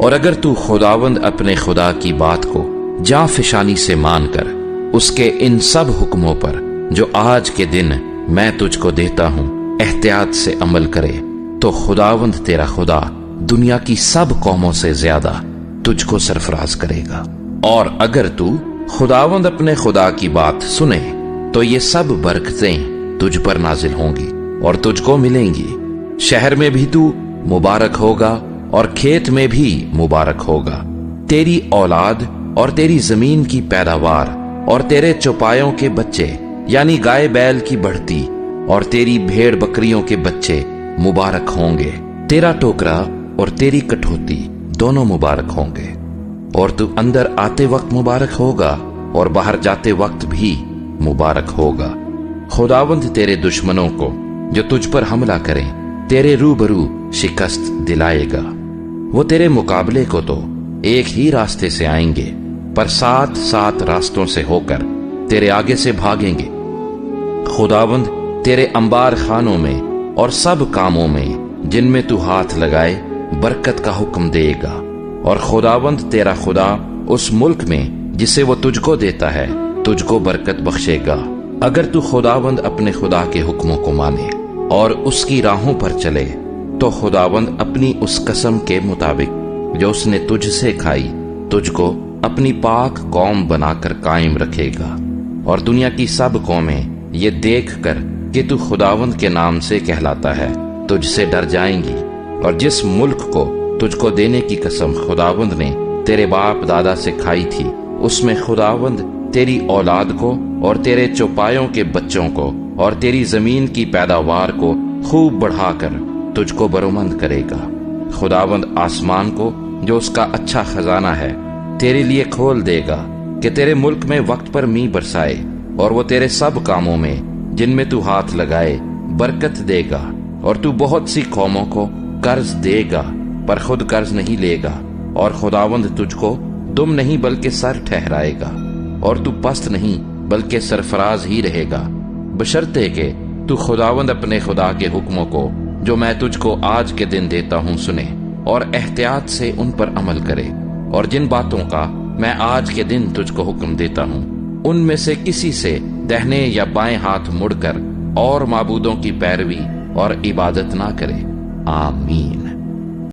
اور اگر تو خداوند اپنے خدا کی بات کو جاں فشانی سے مان کر اس کے ان سب حکموں پر جو آج کے دن میں تجھ کو دیتا ہوں احتیاط سے عمل کرے تو خداوند تیرا خدا دنیا کی سب قوموں سے زیادہ تجھ کو سرفراز کرے گا۔ اور اگر تو خداوند اپنے خدا کی بات سنے تو یہ سب برکتیں تجھ پر نازل ہوں گی اور تجھ کو ملیں گی۔ شہر میں بھی تو مبارک ہوگا اور کھیت میں بھی مبارک ہوگا۔ تیری اولاد اور تیری زمین کی پیداوار اور تیرے چوپایوں کے بچے یعنی گائے بیل کی بڑھتی اور تیری بھیڑ بکریوں کے بچے مبارک ہوں گے۔ تیرا ٹوکرا اور تیری کٹوتی دونوں مبارک ہوں گے، اور تو اندر آتے وقت مبارک ہوگا اور باہر جاتے وقت بھی مبارک ہوگا۔ خداوند تیرے دشمنوں کو جو تجھ پر حملہ کریں تیرے روبرو شکست دلائے گا۔ وہ تیرے مقابلے کو تو ایک ہی راستے سے آئیں گے پر 7 راستوں سے ہو کر تیرے آگے سے بھاگیں گے۔ خداوند تیرے انبار خانوں میں اور سب کاموں میں جن میں تو ہاتھ لگائے برکت کا حکم دے گا، اور خداوند تیرا خدا اس ملک میں جسے وہ تجھ کو دیتا ہے تجھ کو برکت بخشے گا۔ اگر تو خداوند اپنے خدا کے حکموں کو مانے اور اس کی راہوں پر چلے تو خداوند اپنی اس قسم کے مطابق جو اس نے تجھ سے کھائی تجھ کو اپنی پاک قوم بنا کر قائم رکھے گا، اور دنیا کی سب قومیں یہ دیکھ کر کہ تو خداوند کے نام سے کہلاتا ہے تجھ سے ڈر جائیں گی۔ اور جس ملک کو تجھ کو دینے کی قسم خداوند نے تیرے باپ دادا سے کھائی تھی اس میں خداوند تیری اولاد کو اور تیرے چوپایوں کے بچوں کو اور تیری زمین کی پیداوار کو خوب بڑھا کر تجھ کو برومند کرے گا۔ خداوند آسمان کو جو اس کا اچھا خزانہ ہے تیرے لیے کھول دے گا کہ تیرے ملک میں وقت پر می برسائے، اور وہ تیرے سب کاموں میں جن میں تو ہاتھ لگائے برکت دے گا۔ اور تو بہت سی قوموں کو قرض دے گا پر خود قرض نہیں لے گا، اور خداوند تجھ کو دم نہیں بلکہ سر ٹھہرائے گا، اور تو پست نہیں بلکہ سرفراز ہی رہے گا، بشرطے کہ تو خداوند اپنے خدا کے حکموں کو جو میں تجھ کو آج کے دن دیتا ہوں سنے اور احتیاط سے ان پر عمل کرے۔ اور جن باتوں کا میں آج کے دن تجھ کو حکم دیتا ہوں ان میں سے کسی سے دہنے یا بائیں ہاتھ مڑ کر اور معبودوں کی پیروی اور عبادت نہ کرے۔ آمین۔